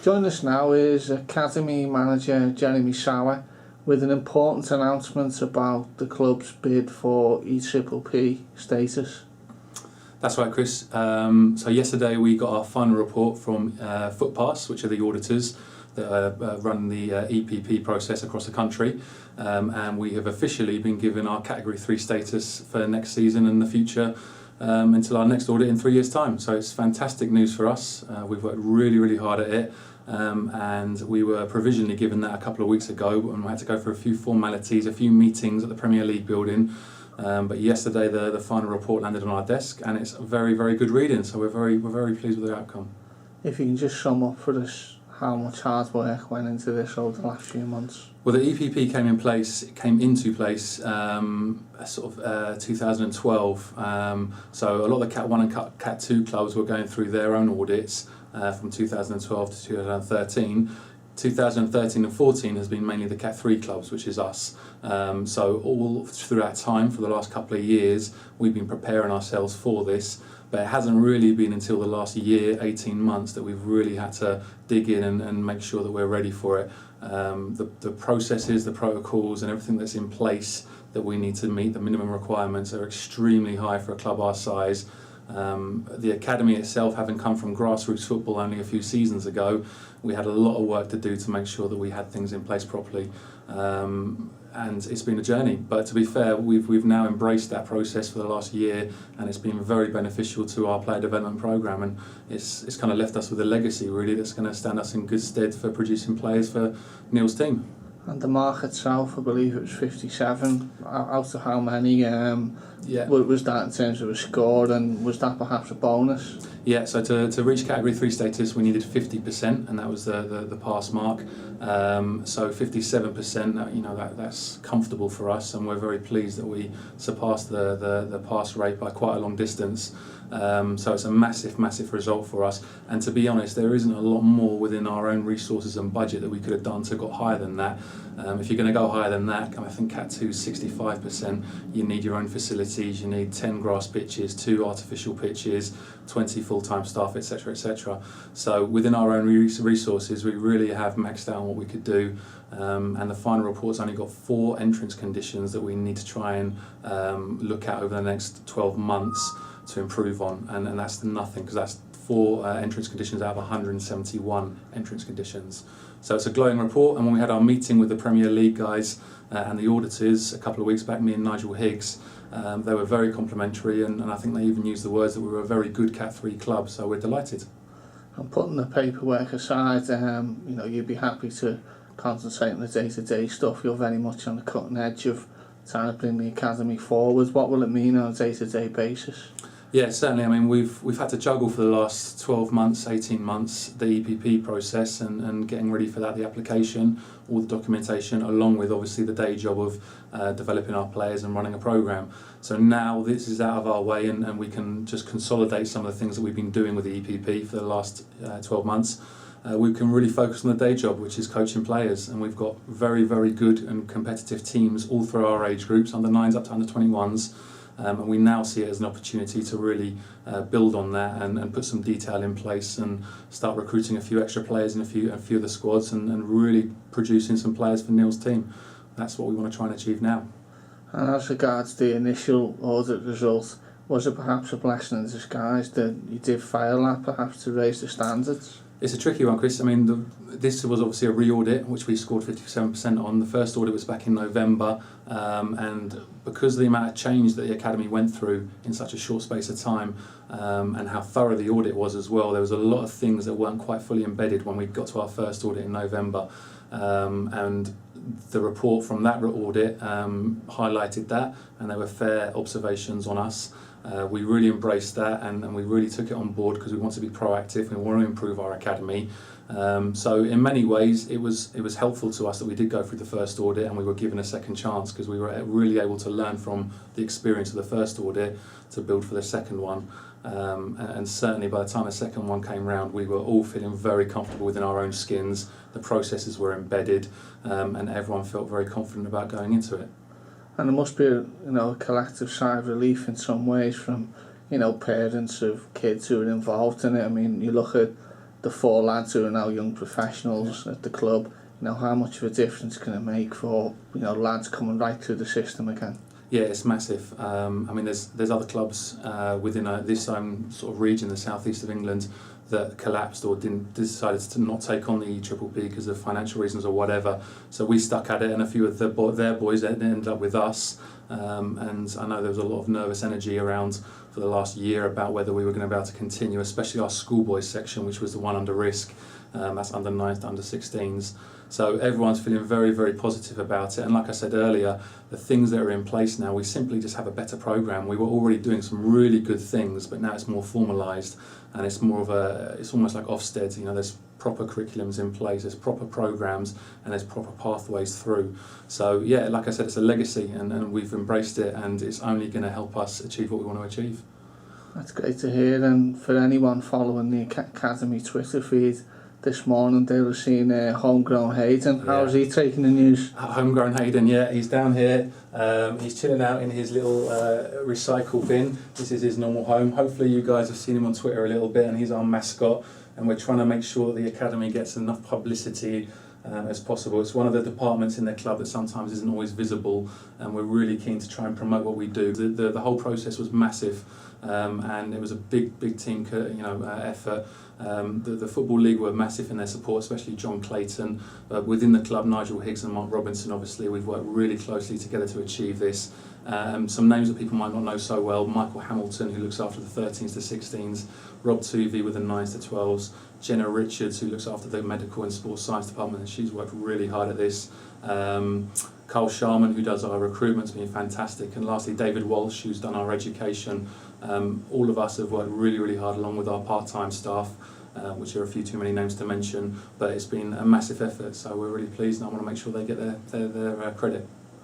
Joining us now is Academy Manager Jeremy Sauer with an important announcement about the club's bid for EPPP status. That's right, Chris. So yesterday we got our final report from Footpass, which are the auditors that run the EPP process across the country, and we have officially been given our Category 3 status for next season and the future until our next audit in 3 years' time. So it's fantastic news for us. We've worked really hard at it, and we were provisionally given that a couple of weeks ago, and we had to go for a few formalities, a few meetings at the Premier League building. But yesterday the final report landed on our desk, and it's very good reading. So we're very pleased with the outcome. If you can just sum up for us how much hard work went into this over the last few months. Well, the EPP came into place 2012. So a lot of the Cat 1 and Cat 2 clubs were going through their own audits from 2012 to 2013. 2013 and 14 has been mainly the Cat 3 clubs, which is us. So all through that time, for the last couple of years, we've been preparing ourselves for this. But it hasn't really been until the last year, 18 months, that we've really had to dig in and make sure that we're ready for it. The processes, the protocols and everything that's in place that we need to meet the minimum requirements are extremely high for a club our size. The academy itself, having come from grassroots football only a few seasons ago, we had a lot of work to do to make sure that we had things in place properly. And it's been a journey, but to be fair, we've now embraced that process for the last year, and it's been very beneficial to our player development programme, and it's kind of left us with a legacy really that's going to stand us in good stead for producing players for Neil's team. And the mark itself, I believe it was 57. Out of how many? Was that in terms of a score, and was that perhaps a bonus? Yeah, so to reach Category 3 status we needed 50%, and that was the pass mark. So 57%, that's comfortable for us, and we're very pleased that we surpassed the pass rate by quite a long distance. So it's a massive result for us, and to be honest, there isn't a lot more within our own resources and budget that we could have done to got higher than that. If you're going to go higher than that, I think Cat 2 is 65%, you need your own facilities, you need 10 grass pitches, 2 artificial pitches, 20 full-time staff, etc. So within our own resources we really have maxed out on what we could do, and the final report's only got 4 entrance conditions that we need to try and look at over the next 12 months to improve on, and that's nothing, because that's 4 entrance conditions out of 171 entrance conditions. So it's a glowing report, and when we had our meeting with the Premier League guys and the auditors a couple of weeks back, me and Nigel Higgs, they were very complimentary, and I think they even used the words that we were a very good Cat 3 club, so we're delighted. And putting the paperwork aside, you'd be happy to concentrate on the day-to-day stuff. You're very much on the cutting edge of trying to bring the academy forward. What will it mean on a day-to-day basis? Yeah, certainly. I mean, we've had to juggle for the last 12 months, 18 months, the EPP process and getting ready for that, the application, all the documentation, along with obviously the day job of developing our players and running a programme. So now this is out of our way, and we can just consolidate some of the things that we've been doing with the EPP for the last 12 months. We can really focus on the day job, which is coaching players, and we've got very good and competitive teams all through our age groups, under 9s up to under 21s. And we now see it as an opportunity to really build on that and put some detail in place and start recruiting a few extra players in a few of the squads and really producing some players for Neil's team. That's what we want to try and achieve now. And as regards the initial audit result, was it perhaps a blessing in disguise that you did fail that, perhaps to raise the standards? It's a tricky one, Chris. I mean, this was obviously a re-audit, which we scored 57% on. The first audit was back in November, and because of the amount of change that the academy went through in such a short space of time, and how thorough the audit was as well, there was a lot of things that weren't quite fully embedded when we got to our first audit in November, and the report from that audit highlighted that, and there were fair observations on us. We really embraced that, and we really took it on board because we want to be proactive and we want to improve our academy. So in many ways it was helpful to us that we did go through the first audit and we were given a second chance, because we were really able to learn from the experience of the first audit to build for the second one. And certainly by the time the second one came round, we were all feeling very comfortable within our own skins. The processes were embedded, and everyone felt very confident about going into it. And there must be a collective sigh of relief in some ways from parents of kids who are involved in it. I mean, you look at the 4 lads who are now young professionals at the club, you know, how much of a difference can it make for, you know, lads coming right through the system again? Yeah, it's massive. I mean, there's other clubs within this sort of region, the southeast of England, that collapsed or decided to not take on the EPPP because of financial reasons or whatever. So we stuck at it, and a few of their boys ended up with us. And I know there was a lot of nervous energy around for the last year about whether we were going to be able to continue, especially our schoolboys section, which was the one under risk. That's under 9s to under 16s. So everyone's feeling very, very positive about it. And like I said earlier, the things that are in place now, we simply just have a better programme. We were already doing some really good things, but now it's more formalised, and it's more of it's almost like Ofsted. You know, there's proper curriculums in place, there's proper programmes, and there's proper pathways through. So yeah, like I said, it's a legacy, and we've embraced it, and it's only going to help us achieve what we want to achieve. That's great to hear. And for anyone following the Academy Twitter feed this morning, they were seeing homegrown Hayden. Yeah. How is he taking the news? Homegrown Hayden, yeah, he's down here. He's chilling out in his little recycle bin. This is his normal home. Hopefully you guys have seen him on Twitter a little bit, and he's our mascot, and we're trying to make sure that the Academy gets enough publicity as possible. It's one of the departments in their club that sometimes isn't always visible, and we're really keen to try and promote what we do. The whole process was massive, and it was a big team effort. The Football League were massive in their support, especially John Clayton. Within the club, Nigel Higgs and Mark Robinson, obviously, we've worked really closely together to achieve this. Some names that people might not know so well: Michael Hamilton, who looks after the 13s to 16s, Rob Tuvey with the 9s to 12s, Jenna Richards, who looks after the medical and sports science department, and she's worked really hard at this. Carl Sharman, who does our recruitment, has been fantastic. And lastly, David Walsh, who's done our education. All of us have worked really hard along with our part-time staff, which are a few too many names to mention, but it's been a massive effort, so we're really pleased, and I want to make sure they get their credit.